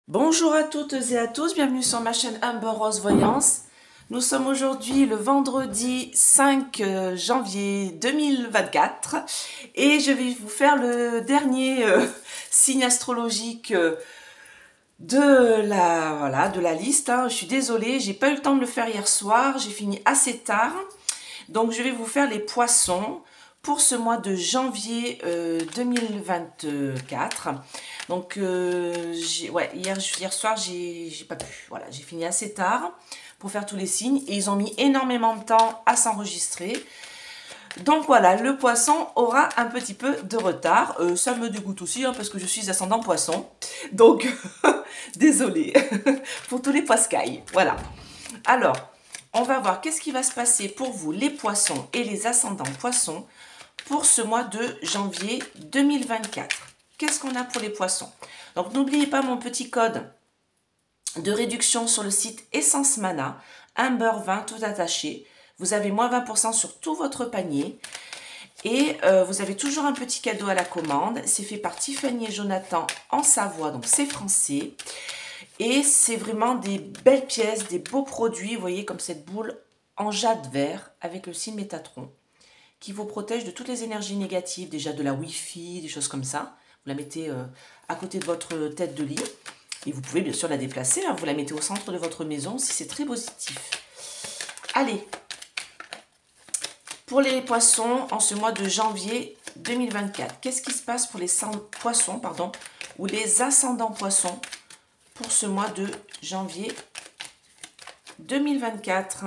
Bonjour à toutes et à tous, bienvenue sur ma chaîne Amber Rose Voyance. Nous sommes aujourd'hui le vendredi 5 janvier 2024 et je vais vous faire le dernier signe astrologique de la liste. Je suis désolée, j'ai pas eu le temps de le faire hier soir, j'ai fini assez tard. Donc je vais vous faire les poissons pour ce mois de janvier 2024. Donc hier soir j'ai pas pu. Voilà, j'ai fini assez tard pour faire tous les signes et ils ont mis énormément de temps à s'enregistrer. Donc voilà, le poisson aura un petit peu de retard. Ça me dégoûte aussi parce que je suis ascendant poisson. Donc désolée pour tous les poiscailles. Voilà. Alors, on va voir qu'est-ce qui va se passer pour vous les poissons et les ascendants poissons pour ce mois de janvier 2024. Qu'est-ce qu'on a pour les poissons? Donc n'oubliez pas mon petit code de réduction sur le site Essence Mana, Amber 20 tout attaché. Vous avez moins 20% sur tout votre panier. Et vous avez toujours un petit cadeau à la commande. C'est fait par Tiffany et Jonathan en Savoie, donc c'est français. Et c'est vraiment des belles pièces, des beaux produits. Vous voyez comme cette boule en jade vert avec le signe Métatron qui vous protège de toutes les énergies négatives, déjà de la Wi-Fi, des choses comme ça. Vous la mettez à côté de votre tête de lit. Et vous pouvez bien sûr la déplacer. Vous la mettez au centre de votre maison si c'est très positif. Allez, pour les poissons en ce mois de janvier 2024, qu'est-ce qui se passe pour les poissons, ou les ascendants poissons pour ce mois de janvier 2024?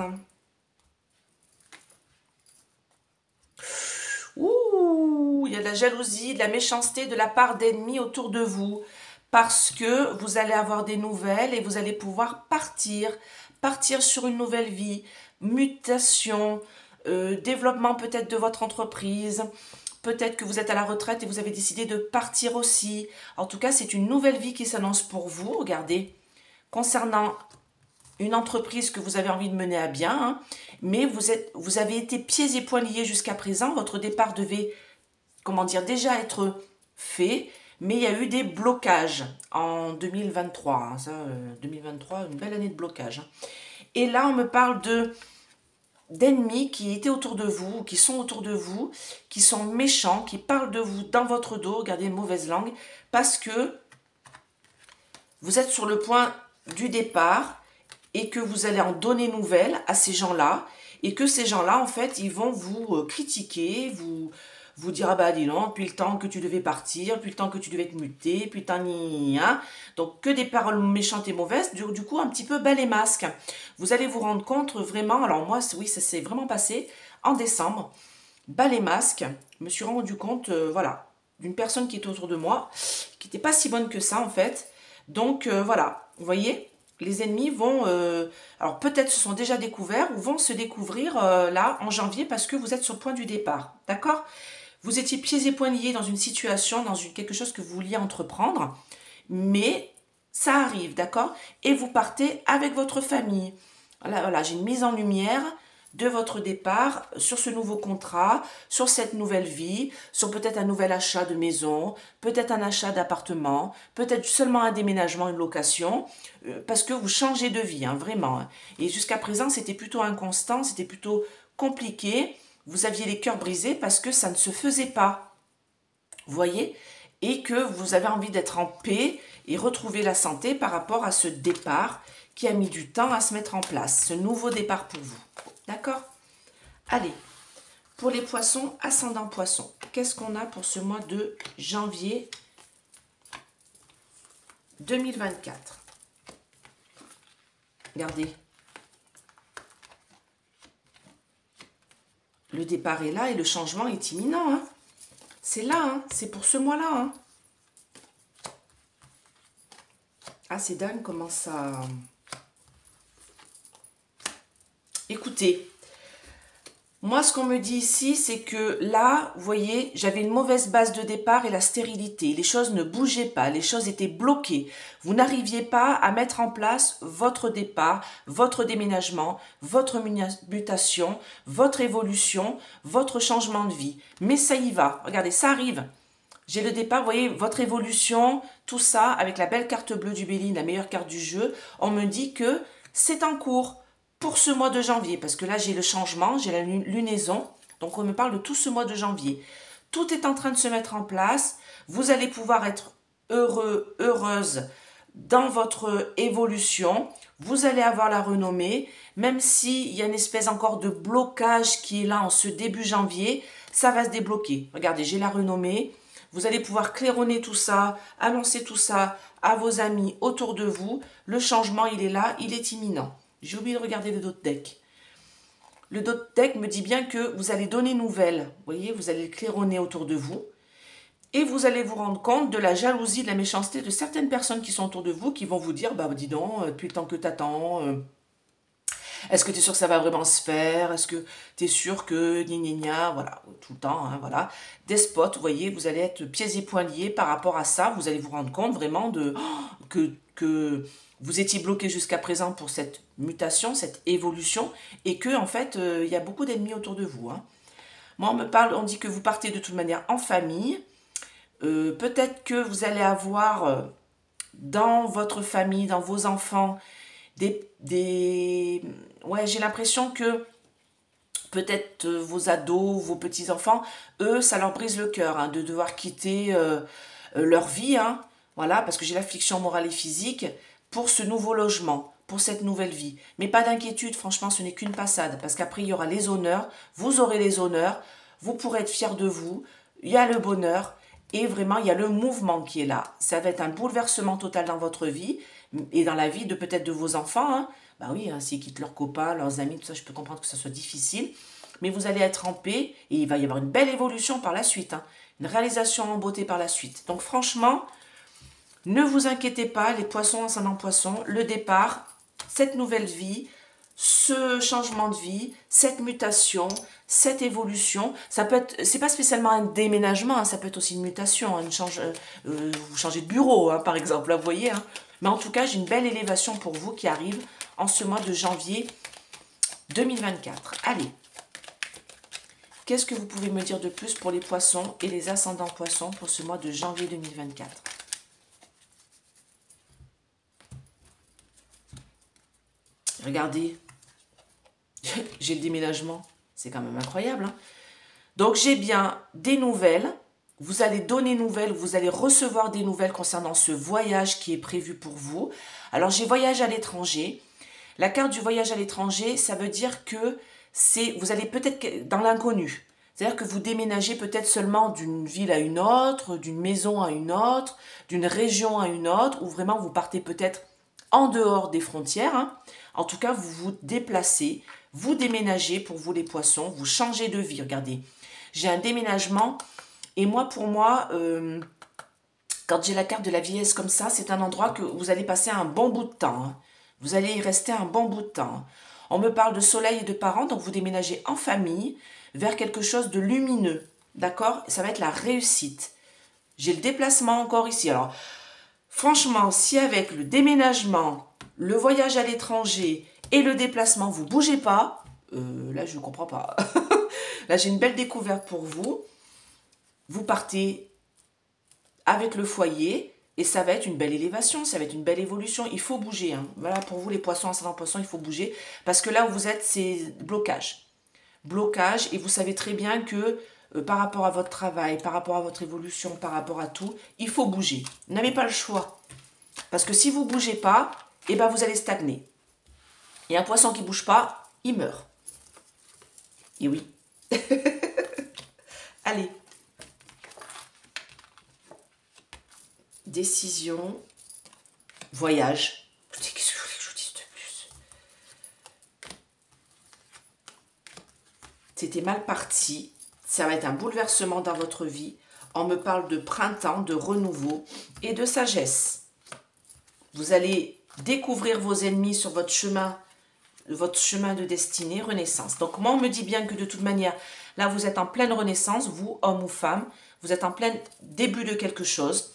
Ouh, il y a de la jalousie, de la méchanceté de la part d'ennemis autour de vous. Parce que vous allez avoir des nouvelles et vous allez pouvoir partir sur une nouvelle vie, mutation, développement peut-être de votre entreprise. Peut-être que vous êtes à la retraite et vous avez décidé de partir aussi. En tout cas, c'est une nouvelle vie qui s'annonce pour vous. Regardez, concernant une entreprise que vous avez envie de mener à bien, mais vous avez été pieds et poings liés jusqu'à présent. Votre départ devait, déjà être fait, mais il y a eu des blocages en 2023. 2023, une belle année de blocage. Et là, on me parle d'ennemis qui étaient autour de vous, qui sont autour de vous, qui sont méchants, qui parlent de vous dans votre dos, regardez, mauvaise langue, parce que vous êtes sur le point du départ et que vous allez en donner nouvelles à ces gens-là, et que ces gens-là, en fait, ils vont vous critiquer, vous dire, ah bah dis non, depuis le temps que tu devais partir, depuis le temps que tu devais te muter, puis tant donc que des paroles méchantes et mauvaises, du coup un petit peu bas les masques. Vous allez vous rendre compte vraiment, alors moi, oui, ça s'est vraiment passé en décembre, bas les masques, je me suis rendu compte, voilà, d'une personne qui était autour de moi, qui n'était pas si bonne que ça en fait, donc voilà, vous voyez, les ennemis vont, alors peut-être se sont déjà découverts ou vont se découvrir là en janvier parce que vous êtes sur le point du départ, d'accord? Vous étiez pieds et poings liés dans une situation, dans quelque chose que vous vouliez entreprendre, mais ça arrive, d'accord? Et vous partez avec votre famille. Voilà, j'ai une mise en lumière de votre départ sur ce nouveau contrat, sur cette nouvelle vie, sur peut-être un nouvel achat de maison, peut-être un achat d'appartement, peut-être seulement un déménagement, une location, parce que vous changez de vie, vraiment. Et jusqu'à présent, c'était plutôt inconstant, c'était plutôt compliqué. Vous aviez les cœurs brisés parce que ça ne se faisait pas, vous voyez, et que vous avez envie d'être en paix et retrouver la santé par rapport à ce départ qui a mis du temps à se mettre en place, ce nouveau départ pour vous. D'accord? Allez, pour les poissons, ascendant poisson, qu'est-ce qu'on a pour ce mois de janvier 2024? Regardez. Le départ est là et le changement est imminent. C'est là, c'est pour ce mois-là. Ah, c'est dingue comment ça... Écoutez, moi, ce qu'on me dit ici, c'est que là, vous voyez, j'avais une mauvaise base de départ et la stérilité. Les choses ne bougeaient pas, les choses étaient bloquées. Vous n'arriviez pas à mettre en place votre départ, votre déménagement, votre mutation, votre évolution, votre changement de vie. Mais ça y va. Regardez, ça arrive. J'ai le départ, vous voyez, votre évolution, tout ça, avec la belle carte bleue du Béline, la meilleure carte du jeu, on me dit que c'est en cours pour ce mois de janvier, parce que là, j'ai le changement, j'ai la lunaison, donc on me parle de tout ce mois de janvier. Tout est en train de se mettre en place, vous allez pouvoir être heureux, heureuse dans votre évolution, vous allez avoir la renommée, même s'il y a une espèce encore de blocage qui est là en ce début janvier, ça va se débloquer. Regardez, j'ai la renommée, vous allez pouvoir claironner tout ça, annoncer tout ça à vos amis autour de vous. Le changement, il est là, il est imminent. J'ai oublié de regarder le dot deck. Le dot deck me dit bien que vous allez donner nouvelle. Vous voyez, vous allez le claironner autour de vous. Et vous allez vous rendre compte de la jalousie, de la méchanceté de certaines personnes qui sont autour de vous, qui vont vous dire, bah dis donc, depuis le temps que t'attends, est-ce que tu es sûr que ça va vraiment se faire? Est-ce que tu es sûr que gna gna gna, voilà, tout le temps, hein, voilà. Despote, vous voyez, vous allez être pieds et poings liés par rapport à ça. Vous allez vous rendre compte vraiment de que vous étiez bloqué jusqu'à présent pour cette mutation, cette évolution, et que en fait, il y a beaucoup d'ennemis autour de vous. Hein. Moi, on dit que vous partez de toute manière en famille. Peut-être que vous allez avoir dans votre famille, dans vos enfants, ouais, j'ai l'impression que peut-être vos ados, vos petits-enfants, eux, ça leur brise le cœur hein, de devoir quitter leur vie, hein, voilà, parce que j'ai l'affliction morale et physique pour ce nouveau logement, pour cette nouvelle vie. Mais pas d'inquiétude, franchement, ce n'est qu'une passade, parce qu'après, il y aura les honneurs, vous aurez les honneurs, vous pourrez être fiers de vous, il y a le bonheur, et vraiment, il y a le mouvement qui est là. Ça va être un bouleversement total dans votre vie, et dans la vie de peut-être de vos enfants, hein. Bah oui, hein, s'ils quittent leurs copains, leurs amis, tout ça, je peux comprendre que ça soit difficile. Mais vous allez être en paix et il va y avoir une belle évolution par la suite. Hein, une réalisation en beauté par la suite. Donc franchement, ne vous inquiétez pas, les poissons ascendant poisson, le départ, cette nouvelle vie, ce changement de vie, cette mutation, cette évolution, ça peut être, c'est pas spécialement un déménagement, hein, ça peut être aussi une mutation, hein, vous changez de bureau, hein, par exemple, là, vous voyez. Hein. Mais en tout cas, j'ai une belle élévation pour vous qui arrive en ce mois de janvier 2024. Allez, qu'est-ce que vous pouvez me dire de plus pour les poissons et les ascendants poissons pour ce mois de janvier 2024? Regardez, j'ai le déménagement, c'est quand même incroyable. Hein. Donc j'ai bien des nouvelles, vous allez donner nouvelles, vous allez recevoir des nouvelles concernant ce voyage qui est prévu pour vous. Alors j'ai voyage à l'étranger. La carte du voyage à l'étranger, ça veut dire que vous allez peut-être dans l'inconnu. C'est-à-dire que vous déménagez peut-être seulement d'une ville à une autre, d'une maison à une autre, d'une région à une autre, ou vraiment vous partez peut-être en dehors des frontières. Hein. En tout cas, vous vous déplacez, vous déménagez pour vous les poissons, vous changez de vie. Regardez, j'ai un déménagement et moi, pour moi, quand j'ai la carte de la vieillesse comme ça, c'est un endroit que vous allez passer un bon bout de temps. Hein. Vous allez y rester un bon bout de temps. On me parle de soleil et de parents, donc vous déménagez en famille vers quelque chose de lumineux. D'accord? Ça va être la réussite. J'ai le déplacement encore ici. Alors, franchement, si avec le déménagement, le voyage à l'étranger et le déplacement, vous ne bougez pas, là, je ne comprends pas. Là, j'ai une belle découverte pour vous. Vous partez avec le foyer et ça va être une belle élévation, ça va être une belle évolution. Il faut bouger. Hein. Voilà, pour vous, les poissons, ascendant poisson, il faut bouger. Parce que là où vous êtes, c'est blocage. Blocage, et vous savez très bien que par rapport à votre travail, par rapport à votre évolution, par rapport à tout, il faut bouger. Vous n'avez pas le choix. Parce que si vous ne bougez pas, eh ben vous allez stagner. Et un poisson qui ne bouge pas, il meurt. Et oui. Allez. Décision. Voyage. Qu'est-ce que vous voulez que je vous dise de plus? C'était mal parti. Ça va être un bouleversement dans votre vie. On me parle de printemps, de renouveau et de sagesse. Vous allez découvrir vos ennemis sur votre chemin de destinée, renaissance. Donc moi, on me dit bien que de toute manière, là, vous êtes en pleine renaissance, vous, homme ou femme, vous êtes en plein début de quelque chose.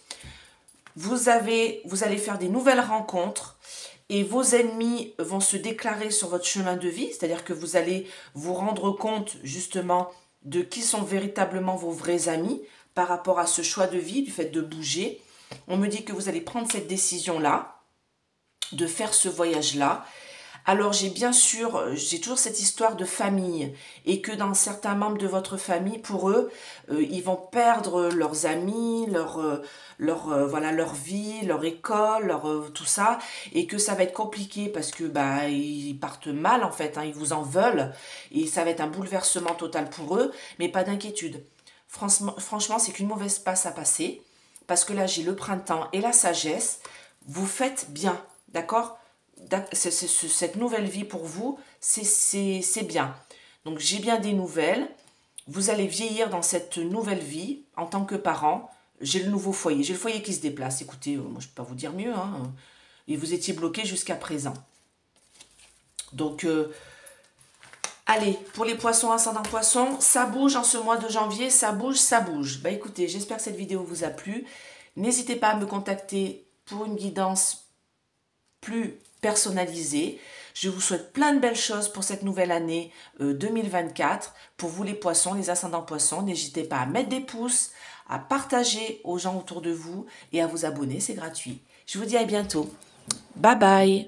Vous allez faire des nouvelles rencontres et vos ennemis vont se déclarer sur votre chemin de vie, c'est-à-dire que vous allez vous rendre compte justement de qui sont véritablement vos vrais amis, par rapport à ce choix de vie, du fait de bouger. On me dit que vous allez prendre cette décision-là, de faire ce voyage-là. Alors j'ai bien sûr, j'ai toujours cette histoire de famille et que dans certains membres de votre famille, pour eux, ils vont perdre leurs amis, voilà, leur vie, leur école, tout ça, et que ça va être compliqué parce que bah ils partent mal en fait, hein, ils vous en veulent et ça va être un bouleversement total pour eux, mais pas d'inquiétude. Franchement, c'est qu'une mauvaise passe à passer parce que là j'ai le printemps et la sagesse. Vous faites bien, d'accord? Cette nouvelle vie pour vous, c'est bien. Donc j'ai bien des nouvelles. Vous allez vieillir dans cette nouvelle vie en tant que parent. J'ai le nouveau foyer. J'ai le foyer qui se déplace. Écoutez, moi je ne peux pas vous dire mieux, hein. Et vous étiez bloqué jusqu'à présent. Donc, allez, pour les poissons, ascendant poisson, ça bouge en ce mois de janvier. Ça bouge, ça bouge. Bah écoutez, j'espère que cette vidéo vous a plu. N'hésitez pas à me contacter pour une guidance plus personnalisée. Je vous souhaite plein de belles choses pour cette nouvelle année 2024. Pour vous les poissons, les ascendants poissons, n'hésitez pas à mettre des pouces, à partager aux gens autour de vous et à vous abonner, c'est gratuit. Je vous dis à bientôt. Bye bye.